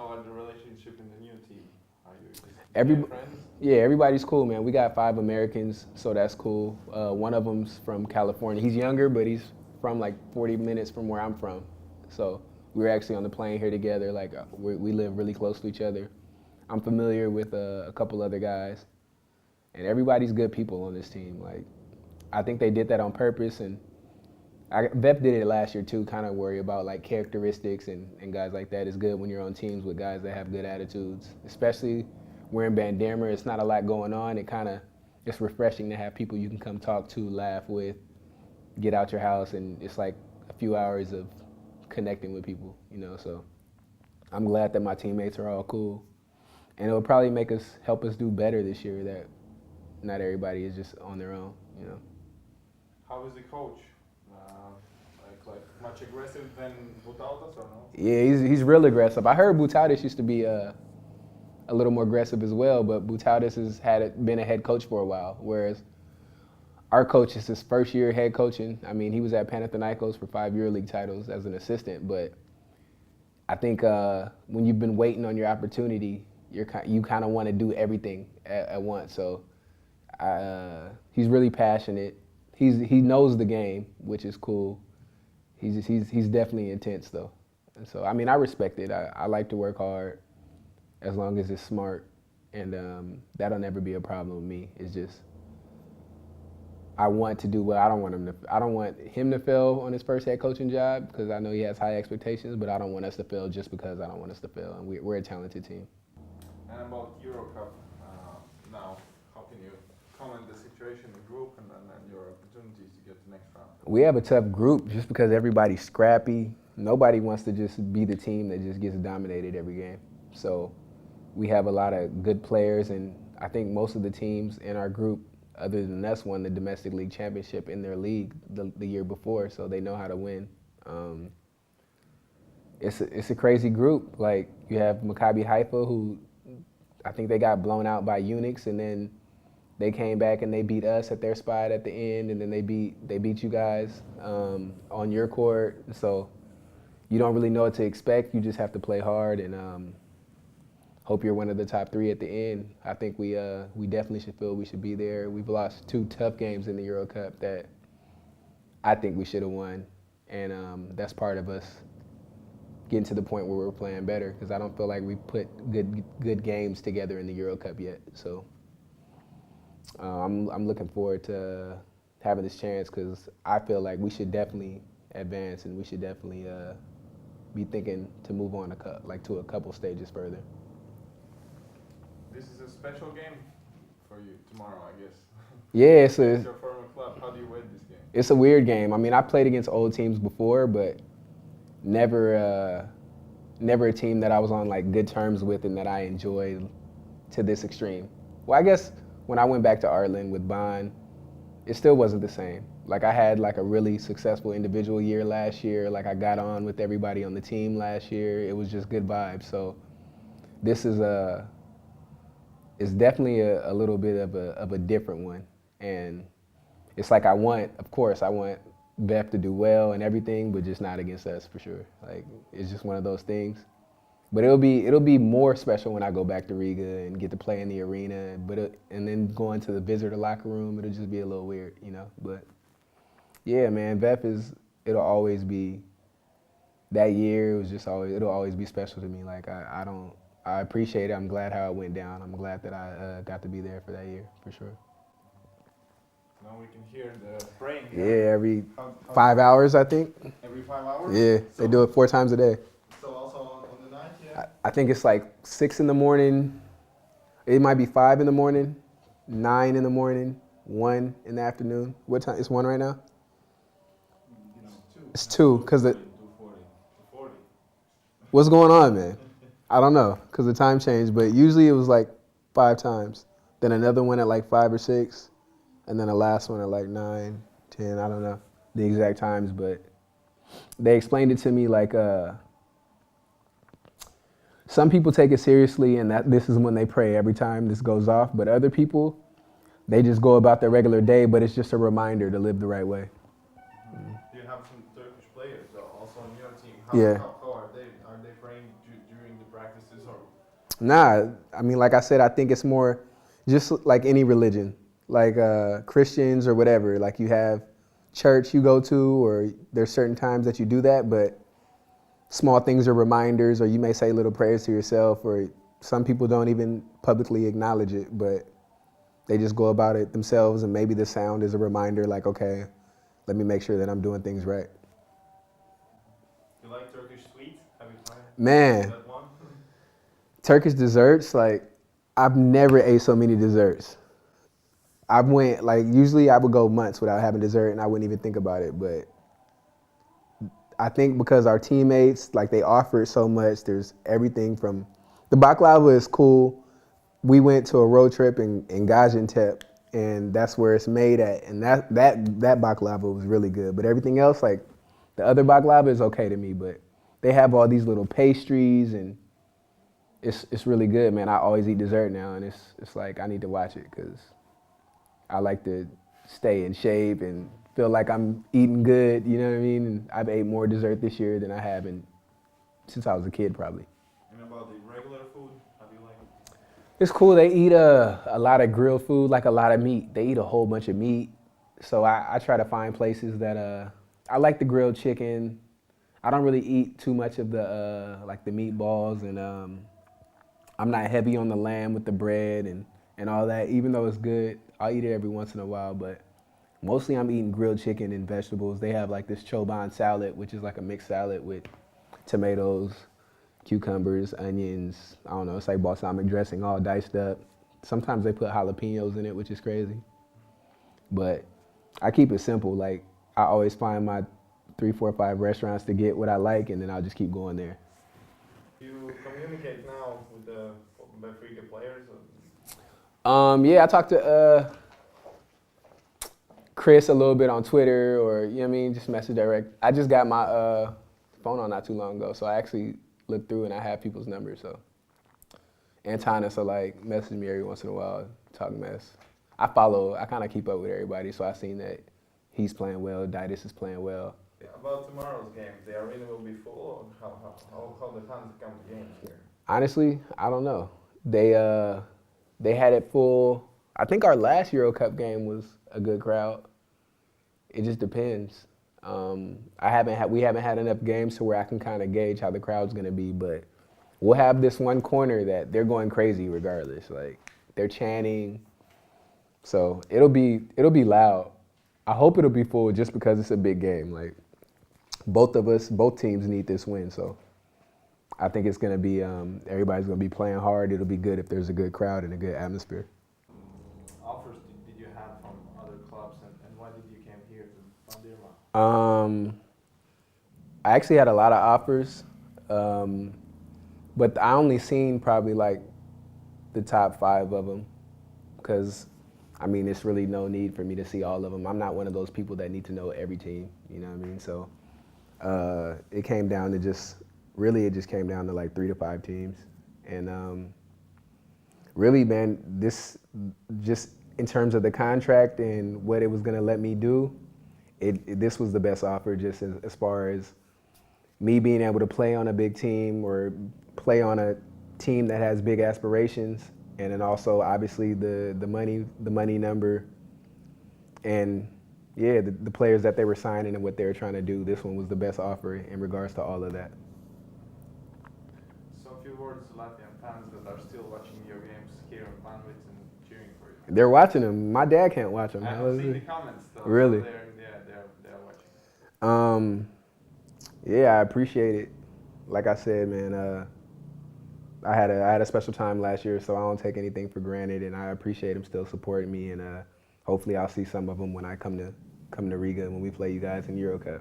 how are the relationship in the new team? Are you friends? Yeah, everybody's cool, man. We got 5 Americans, so that's cool. One of them's from California. He's younger, but he's from like 40 minutes from where I'm from. So we were actually on the plane here together. Like we live really close to each other. I'm familiar with a couple other guys, and everybody's good people on this team. Like I think they did that on purpose, and VEF did it last year too. Kind of worry about like characteristics and guys like that. It's good when you're on teams with guys that have good attitudes, especially. We're in Bandirma, it's not a lot going on. It's refreshing to have people you can come talk to, laugh with, get out your house, and it's like a few hours of connecting with people, you know, so I'm glad that my teammates are all cool. And it'll probably help us do better this year, that not everybody is just on their own, you know. How is the coach? Like much aggressive than DAʻA or no? Yeah, he's real aggressive. I heard DAʻA used to be a little more aggressive as well, but DAʻA has been a head coach for a while, whereas our coach is his first year head coaching. I mean, he was at Panathinaikos for 5 EuroLeague titles as an assistant, but I think when you've been waiting on your opportunity, you kind of want to do everything at once. So he's really passionate. He knows the game, which is cool. He's definitely intense though, and so I mean I respect it. I like to work hard. As long as it's smart, and that'll never be a problem with me. It's just I want to do well. I don't want him to fail on his first head coaching job because I know he has high expectations, but I don't want us to fail just because I don't want us to fail. And we're a talented team. And about Euro Cup now, how can you comment the situation in the group and your opportunities to get to the next round? We have a tough group just because everybody's scrappy. Nobody wants to just be the team that just gets dominated every game. So we have a lot of good players, and I think most of the teams in our group, other than us, won the domestic league championship in their league the year before, so they know how to win. It's a crazy group. Like you have Maccabi Haifa, who I think they got blown out by Unix, and then they came back and they beat us at their spot at the end, and then they beat you guys on your court. So you don't really know what to expect. You just have to play hard and hope you're one of the top 3 at the end. I think we definitely should feel we should be there. We've lost 2 tough games in the Euro Cup that I think we should have won, and that's part of us getting to the point where we're playing better, because I don't feel like we put good games together in the Euro Cup yet. So I'm looking forward to having this chance, because I feel like we should definitely advance, and we should definitely be thinking to move on to a couple stages further. This is a special game for you tomorrow, I guess. Yeah, it's your former club. How do you win this game? It's a weird game. I mean, I played against old teams before, but never a team that I was on like good terms with and that I enjoyed to this extreme. Well, I guess when I went back to Ireland with Bond, it still wasn't the same. Like I had like a really successful individual year last year. Like I got on with everybody on the team last year. It was just good vibes. So this is it's definitely a little bit of a different one, and it's like I want VEF to do well and everything, but just not against us for sure. Like it's just one of those things. But it'll be more special when I go back to Riga and get to play in the arena. And then going to the visitor locker room, it'll just be a little weird, you know. But yeah, man, VEF it'll always be that year. It'll always be special to me. Like I appreciate it. I'm glad how it went down. I'm glad that I got to be there for that year, for sure. Now we can hear the praying. Yeah, every 5 hours, I think. Every 5 hours? Yeah, they do it 4 times a day. So also on the night, yeah? I think it's like 6 in the morning. It might be 5 in the morning, 9 in the morning, 1 in the afternoon. What time? It's 1 right now? It's 2, because it. 40. What's going on, man? I don't know, because the time changed, but usually it was like 5 times. Then another one at like 5 or 6, and then the last one at like 9, 10, I don't know the exact times, but they explained it to me like some people take it seriously and that this is when they pray every time this goes off, but other people, they just go about their regular day, but it's just a reminder to live the right way. You have some Turkish players also on your team. Yeah. How are they? Are they praying during the practice? practices or? Nah, I mean, like I said, I think it's more just like any religion, like Christians or whatever. Like you have church you go to, or there's certain times that you do that, but small things are reminders, or you may say little prayers to yourself, or some people don't even publicly acknowledge it, but they just go about it themselves, and maybe the sound is a reminder like, okay, let me make sure that I'm doing things right. You like Turkish sweets? Have you tried Man, that one? Turkish desserts, like, I've never ate so many desserts. Usually I would go months without having dessert and I wouldn't even think about it, but I think because our teammates, like, they offer it so much, there's everything from, the baklava is cool. We went to a road trip in Gaziantep, and that's where it's made at, and that baklava was really good. But everything else, like, the other baklava is okay to me, but they have all these little pastries, and it's really good, man. I always eat dessert now, and it's like I need to watch it because I like to stay in shape and feel like I'm eating good, you know what I mean? And I've ate more dessert this year than I have since I was a kid, probably. And about the regular food, how do you like it? It's cool. They eat a lot of grilled food, like a lot of meat. They eat a whole bunch of meat. So I try to find places that I like the grilled chicken. I don't really eat too much of the like the meatballs, and I'm not heavy on the lamb with the bread and all that. Even though it's good, I'll eat it every once in a while, but mostly I'm eating grilled chicken and vegetables. They have like this choban salad, which is like a mixed salad with tomatoes, cucumbers, onions. I don't know, it's like balsamic dressing all diced up. Sometimes they put jalapenos in it, which is crazy. But I keep it simple. Like, I always find my 3, 4, 5 restaurants to get what I like, and then I'll just keep going there. You communicate now with the VEF Rīga players? Yeah, I talked to Chris a little bit on Twitter, or, you know what I mean, just message direct. I just got my phone on not too long ago, so I actually looked through and I have people's numbers, so. Antanas will like message me every once in a while, talk mess. I kind of keep up with everybody, so I've seen that he's playing well, DA଼TA is playing well. Yeah, about tomorrow's game, the arena will be full, or how the fans come to games here? Honestly, I don't know. They had it full. I think our last Euro Cup game was a good crowd. It just depends. We haven't had enough games to where I can kind of gauge how the crowd's gonna be, but we'll have this one corner that they're going crazy regardless. Like, they're chanting, so it'll be loud. I hope it'll be full just because it's a big game. Like, both teams need this win, so I think it's gonna be everybody's gonna be playing hard. It'll be good if there's a good crowd and a good atmosphere. Offers did you have from other clubs, and why did you come here to Bandirma? I actually had a lot of offers, but I only seen probably like the top 5 of them, because I mean, it's really no need for me to see all of them. I'm not one of those people that need to know every team, you know what I mean? So it came down to it just came down to like 3 to 5 teams. And really, man, this just in terms of the contract and what it was gonna let me do, this was the best offer, just as far as me being able to play on a big team or play on a team that has big aspirations, and then also obviously the money number, and yeah, the players that they were signing and what they were trying to do. This one was the best offer in regards to all of that. So a few words to Latvian fans that are still watching your games here in Banvit and cheering for you. They're watching them. My dad can't watch them. I haven't seen the comments though. Really? So they're watching. Yeah, I appreciate it. Like I said, man, I had a special time last year, so I don't take anything for granted, and I appreciate them still supporting me, and hopefully I'll see some of them when I come to Riga when we play you guys in Euro Cup.